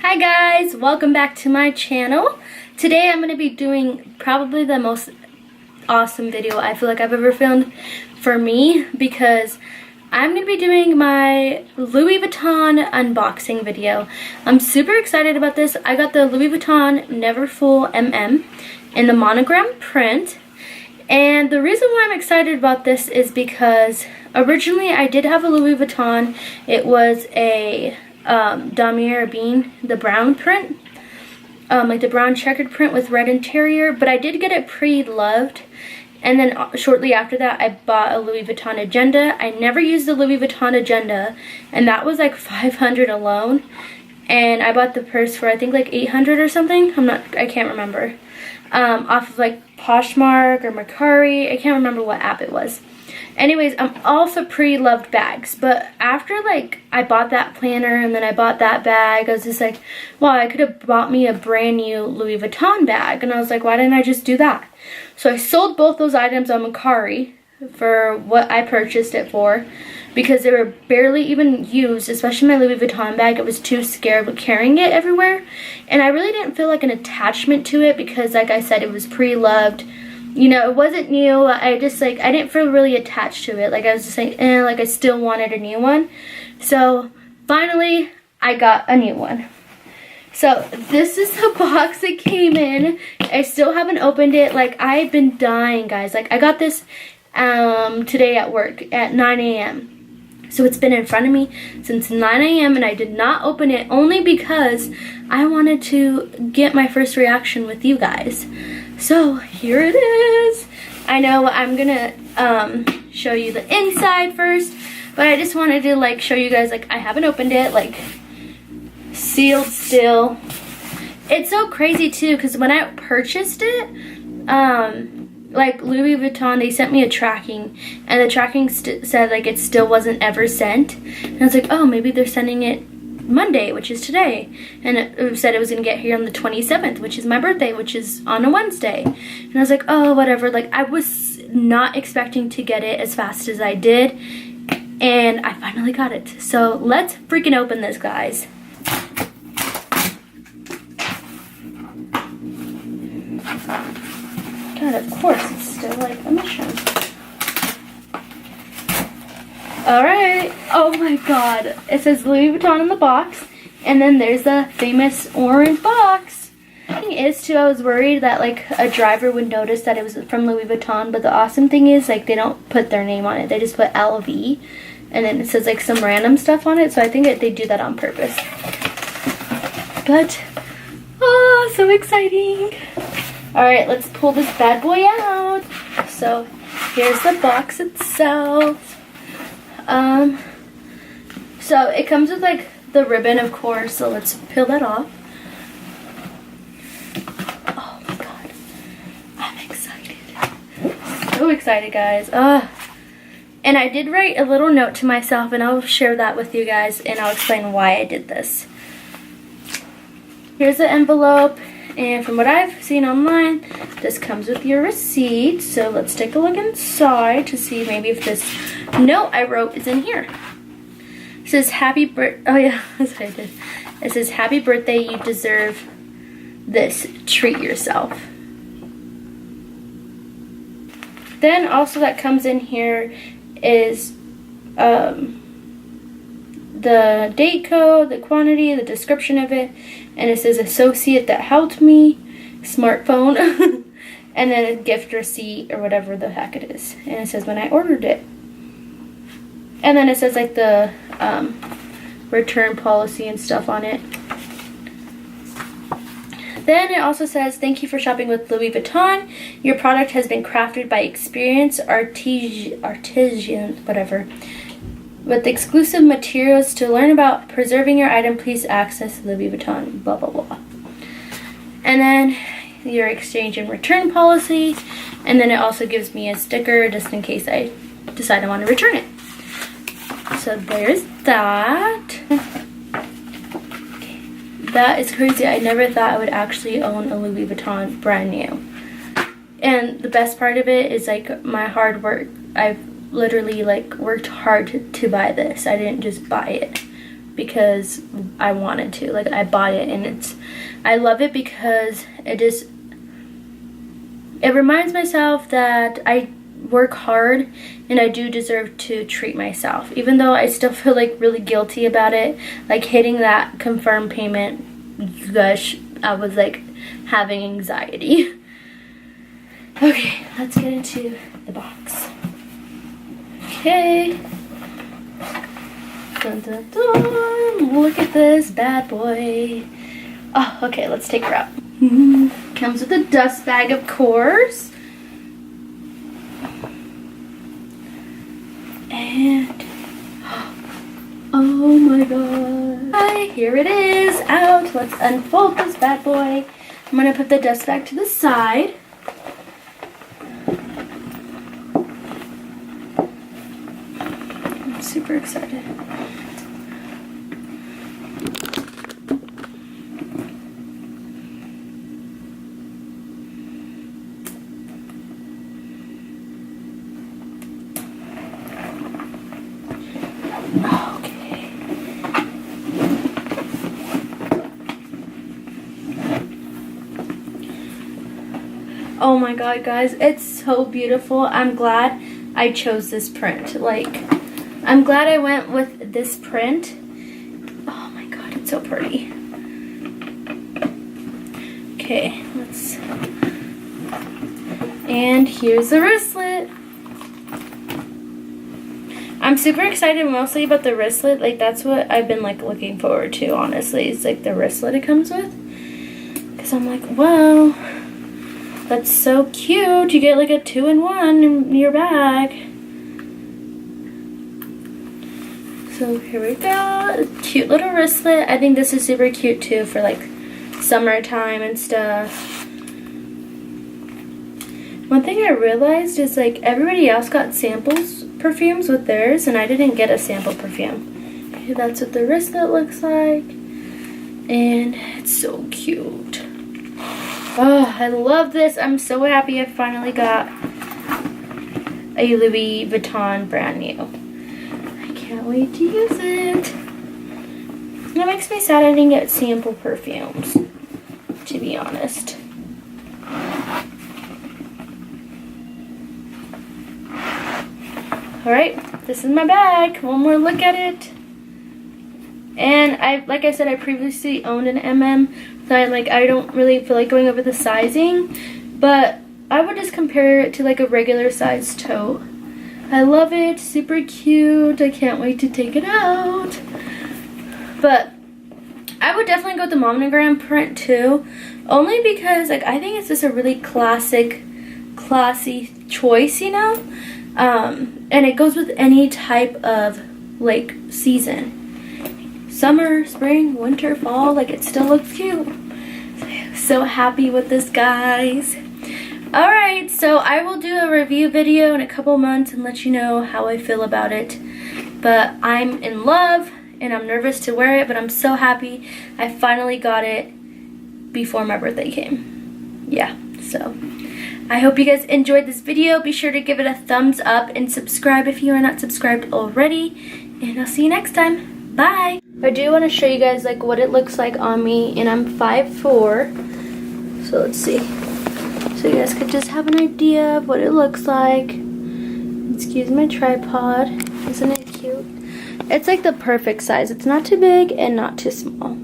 Hi guys, welcome back to my channel. Today I'm going to be doing probably the most awesome video I feel like I've ever filmed for me, because I'm going to be doing my Louis Vuitton unboxing video. I'm super excited about this. I got the Louis Vuitton Neverfull MM in the monogram print. And the reason why I'm excited about this is because originally I did have a Louis Vuitton. It was a Damier Bean, the brown print, like the brown checkered print with red interior, but I did get it pre-loved, and then shortly after that I bought a Louis Vuitton Agenda. I never used the Louis Vuitton Agenda, and that was like $500 alone, and I bought the purse for I think like $800 or something. I can't remember, off of like Poshmark or Mercari. I can't remember what app it was. Anyways, I'm also pre-loved bags, but after like I bought that planner and then I bought that bag, I was just like, wow, I could have bought me a brand new Louis Vuitton bag. And I was like, why didn't I just do that? So I sold both those items on Mercari for what I purchased it for, because they were barely even used, especially my Louis Vuitton bag. I was too scared with carrying it everywhere, and I really didn't feel like an attachment to it because, like I said, it was pre-loved. You know, it wasn't new. I didn't feel really attached to it. Like, I was just like, like I still wanted a new one. So finally I got a new one. So this is the box it came in. I still haven't opened it. Like, I've been dying, guys. Like, I got this today at work at 9 a.m. So it's been in front of me since 9 a.m. and I did not open it, only because I wanted to get my first reaction with you guys. So here it is. I know I'm gonna show you the inside first, but I just wanted to like show you guys, like, I haven't opened it, like, sealed still. It's so crazy too, because when I purchased it, like Louis Vuitton, they sent me a tracking, and the tracking said like it still wasn't ever sent, and I was like, oh, maybe they're sending it Monday, which is today, and it said it was gonna get here on the 27th, which is my birthday, which is on a Wednesday. And I was like, oh, whatever. Like, I was not expecting to get it as fast as I did, and I finally got it. So let's freaking open this, guys. God, of course it's still like a mission. Alright, oh my god, it says Louis Vuitton in the box, and then there's the famous orange box. The thing is too, I was worried that like a driver would notice that it was from Louis Vuitton, but the awesome thing is, like, they don't put their name on it, they just put LV, and then it says like some random stuff on it, so I think they do that on purpose. But, oh, so exciting. Alright, let's pull this bad boy out. So, here's the box itself. So it comes with like the ribbon, of course, so let's peel that off. Oh my god, I'm excited. So excited, guys. And I did write a little note to myself, and I'll share that with you guys, and I'll explain why I did this. Here's the envelope, and from what I've seen online, this comes with your receipt. So let's take a look inside to see maybe if this note I wrote is in here. It says happy birthday. Oh yeah, that's what I did. It says happy birthday, you deserve this, treat yourself. Then also that comes in here is the date code, the quantity, the description of it, and it says associate that helped me, smartphone, and then a gift receipt or whatever the heck it is, and it says when I ordered it. And then it says like the return policy and stuff on it. Then it also says, thank you for shopping with Louis Vuitton. Your product has been crafted by experienced artisan, whatever, with exclusive materials. To learn about preserving your item, please access Louis Vuitton, blah, blah, blah. And then your exchange and return policy. And then it also gives me a sticker just in case I decide I want to return it. So there's that. Okay. That is crazy. I never thought I would actually own a Louis Vuitton brand new. And the best part of it is like my hard work. I've literally like worked hard to buy this. I didn't just buy it because I wanted to. Like, I bought it, and I love it because it reminds myself that I work hard and I do deserve to treat myself, even though I still feel like really guilty about it. Like, hitting that confirm payment, you guys, I was like having anxiety. Okay, let's get into the box. Okay. Dun, dun, dun. Look at this bad boy. Oh, okay, let's take her out. Comes with a dust bag, of course. And oh my god. Hi, here it is out. Let's unfold this bad boy. I'm gonna put the dust bag to the side. I'm super excited. Oh my god, guys, it's so beautiful. I'm glad I chose this print. Like, I'm glad I went with this print. Oh my god, it's so pretty. Okay, let's... And here's the wristlet. I'm super excited mostly about the wristlet. Like, that's what I've been, like, looking forward to, honestly. It's, like, the wristlet it comes with. Because I'm like, wow... That's so cute. You get like a 2-in-1 in your bag. So here we go. Cute little wristlet. I think this is super cute too for like summertime and stuff. One thing I realized is like everybody else got samples perfumes with theirs and I didn't get a sample perfume. Okay, that's what the wristlet looks like. And it's so cute. Oh, I love this. I'm so happy I finally got a Louis Vuitton brand new. I can't wait to use it. It makes me sad I didn't get sample perfumes, to be honest. Alright, this is my bag. One more look at it. And like I said, I previously owned an MM. So I don't really feel like going over the sizing, but I would just compare it to like a regular size tote. I love it, super cute. I can't wait to take it out. But I would definitely go with the monogram print too, only because like I think it's just a really classy choice, you know. And it goes with any type of like season. Summer, spring, winter, fall, like it still looks cute. So happy with this, guys. Alright, so I will do a review video in a couple months and let you know how I feel about it. But I'm in love and I'm nervous to wear it, but I'm so happy I finally got it before my birthday came. Yeah, so I hope you guys enjoyed this video. Be sure to give it a thumbs up and subscribe if you are not subscribed already. And I'll see you next time. Bye! I do want to show you guys like what it looks like on me, and I'm 5'4", so let's see. So you guys could just have an idea of what it looks like. Excuse my tripod. Isn't it cute? It's like the perfect size. It's not too big and not too small.